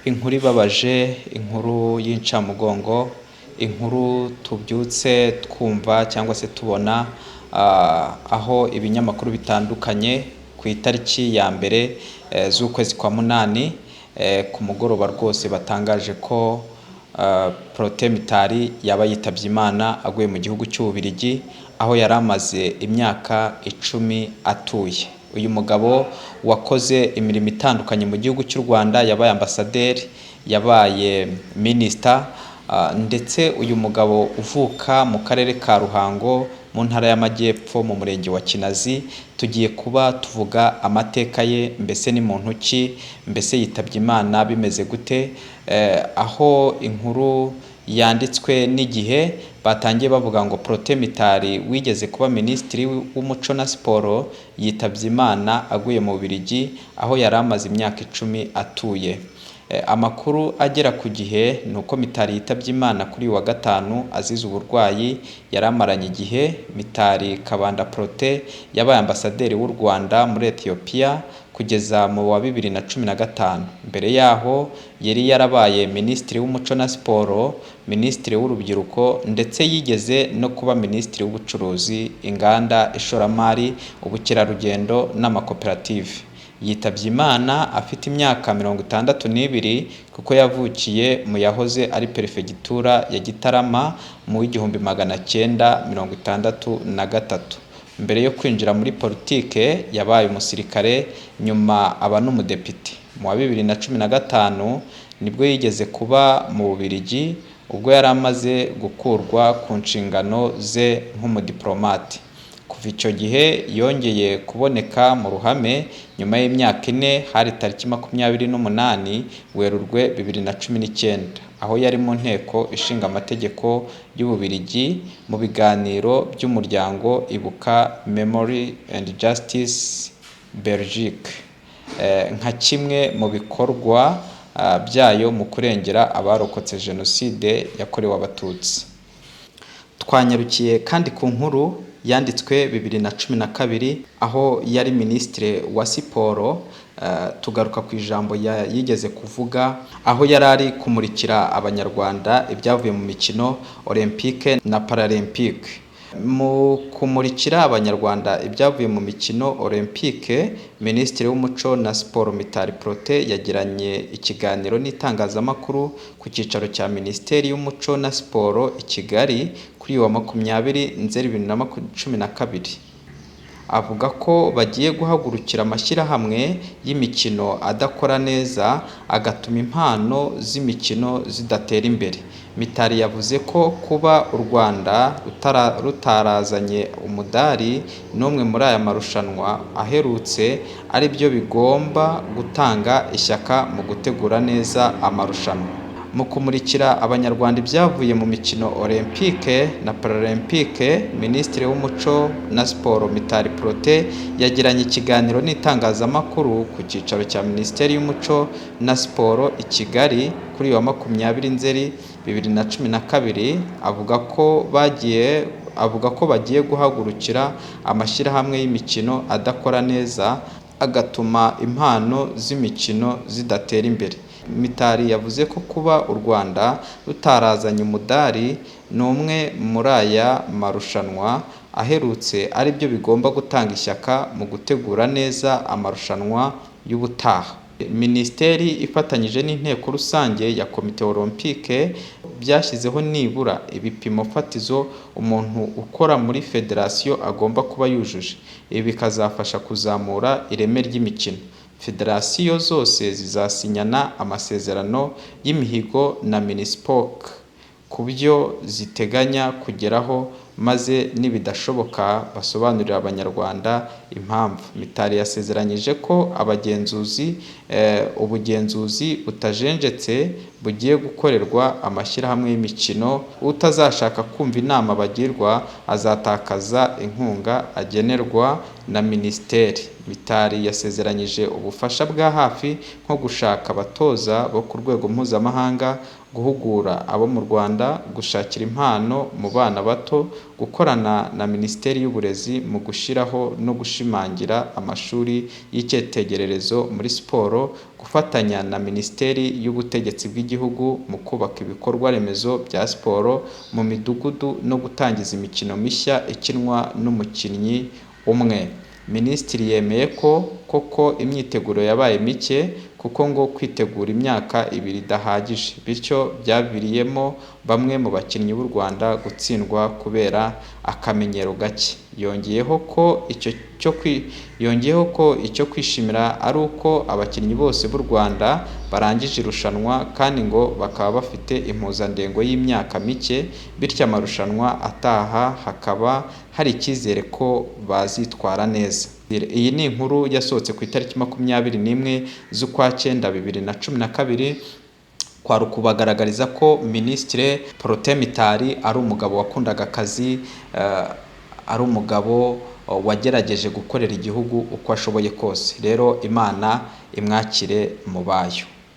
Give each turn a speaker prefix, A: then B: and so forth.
A: Inkuru ibabaje, inkuru y'incamugongo, inkuru tubyutse twumva cyangwa se tubona aho ibinyamakuru bitandukanye ku itariki ya mbere z'ukwezi kwa munani ku mugoroba rwose batangaje ko Protais Mitali yaba yitabye Imana aguye mu gihugu cy'Ububiligi aho yari amaze imyaka 10 atuye. Uyu mugabo wakoze imirimo itandukanye mu gihugu cy'u Rwanda, yabaye ambasaderi, yabaye minisita, ndetse uyu mugabo uvuka mu karere ka Ruhango mu ntara y'Amajyepfo mu murenge wa Kinazi. Tugiye kuba tuvuga amateka ye, mbese ni muntu ki, mbese yitabye Imana bimeze gute, aho inkuru yanditswe n'Igihe batangiye bavuga ngo Protais Mitali wigeze kuba minisitiri w'umuco na siporo yitabye Imana aguye mu Bubiligi aho yari amaze imyaka 10 atuye. Amakuru agera ku Gihe ni uko Mitali yitabye Imana kuri uyu wa gatanu azize uburwayi yari amaranye igihe. Mitali Kabanda Protais yabaye ambasaderi w'u Rwanda muri Ethiopia kugeza mu wa 2015. Mbere yaho yari yarabaye minisitiri w'umuco na siporo, minisitiri w'urubyiruko, ndetse yigeze no kuba minisitiri w'ubucuruzi, inganda, ishoramari, ubukerarugendo n'amakoperative. Yitabye Imana afite imyaka 62 kuko yavukiye mu yahoze ari perefegitura ya Gitarama mu 1963. Mbere yo kwinjira muri politike yabaye umusirikare, nyuma aba n'umudepite. Mu wa 2015 nibwo yigeze kuba mu Bubiligi ubwo yari amaze gukurwa ku nshingano ze nk'umudiplomate. Kuva icyo gihe yongeye kuboneka mu ruhame nyuma y'imyaka 4, hari tariki 28 Werurwe 2019 aho yari mu nteko ishinga amategeko y'Ububiligi mu biganiro by'umuryango Ibuka Memory and Justice Belgique, nka kimwe mu bikorwa byayo mu kurengera abarokotse Jenoside yakorewe Abatutsi. Twanyarukiye kandi ku nkuru yanditswe 2012 aho yari minisitiri wa siporo. Tugaruka ku ijambo yigeze kuvuga aho yari ari kumurikira abanyarwanda ibyavuye mu mikino Olympique na Paralympique. Mu kumurikira abanyarwanda ibyavuye mu mikino Olympique, minisitiri w'umuco na siporo Mitali Protais yagiranye ikiganiro n'itangazamakuru ku cyicaro cya Minisiteri y'Umuco na Siporo i Kigali kuri wa 20 Nzeri 2012. Avuga ko bagiye guhagurukira amashyirahamwe y'imikino adakora neza agatuma impano z'imikino zidatera imbere. Mitali yavuze ko kuba u Rwanda rutarazanye umudari n'umwe muri aya marushanwa aherutse ari byo bigomba gutanga ishyaka mu gutegura neza amarushanwa. Mu kumurikira abanyarwanda ibyavuye mu mikino Olympique na Paralympique, minisitiri w'umuco na siporo Mitali Protais yagiranye ikiganiro n'itangazamakuru ku cyicaro cya Minisiteri y'Umuco na Siporo i Kigali kuri wa 20 Nzeri 2012. Avuga ko bagiye guhagurukira amashyirahamwe y'imikino adakora neza agatuma impano z'imikino zidatera imbere. Mitali yavuze ko kuba u Rwanda rutarazanye umudari n'umwe muri aya marushanwa aherutse ari byo bigomba gutanga ishyaka mu gutegura neza amarushanwa y'ubutaha. Minisiteri ifatanyije n'inteko rusange ya Komite Olympique byashyizeho nibura ibipimo fatizo umuntu ukora muri federasiyo agomba kuba yujuje. Ibi bikazafasha kuzamura ireme ry'imikino. Federasiyo zose zizasinyana amasezerano y'imihigo na Minispoc ku byo ziteganya kugeraho, maze nibidashoboka basobanurira abanyarwanda impamvu. Mitali yasezeranyije ko ubugenzuzi butajenjetse bugiye gukorerwa amashyirahamwe y'imikino. Utazashaka kumva inama bagirwa azatakaza inkunga agenerwa na minisiteri. Mitali yasezeranyije ubufasha bwa hafi nko gushaka abatoza bo ku rwego mpuzamahanga, guhugura abo mu Rwanda, gushakira impano mu bana bato, gukorana na Minisiteri y'Uburezi mu gushyiraho no gushimangira gushimangira amashuri y'icyitegererezo muri siporo, gufatanya na Minisiteri y'Ubutegetsi bw'Igihugu mu kubaka ibikorwa remezo bya siporo mu midugudu no gutangiza imikino mishya ikinwa n'umukinnyi umwe. Minisitiri yemeye ko koko imyiteguro yabaye mike kuko ngo kwitegura imyaka 2 idahagije, bityo byaviriyemo bamwe mu bakinnyi b'u Rwanda gutsindwa kubera akamenyero gake. Yongeyeho ko icyo kwishimira ari uko abakinnyi bose b'u Rwanda barangije irushanwa kandi ngo bakaba bafite impuzandengo y'imyaka mike, bityo amarushanwa ataha hakaba hari icyizere ko bazitwara neza. Iyi ni inkuru yasohotse ku itariki 21 z'ukwa 9 2012, kwari ukubagaragariza ko Minisitiri Protais Mitali ari umugabo wakundaga akazi, ari umugabo wagerageje gukorera igihugu uko ashoboye kose. Rero Imana imwakire mu bayo.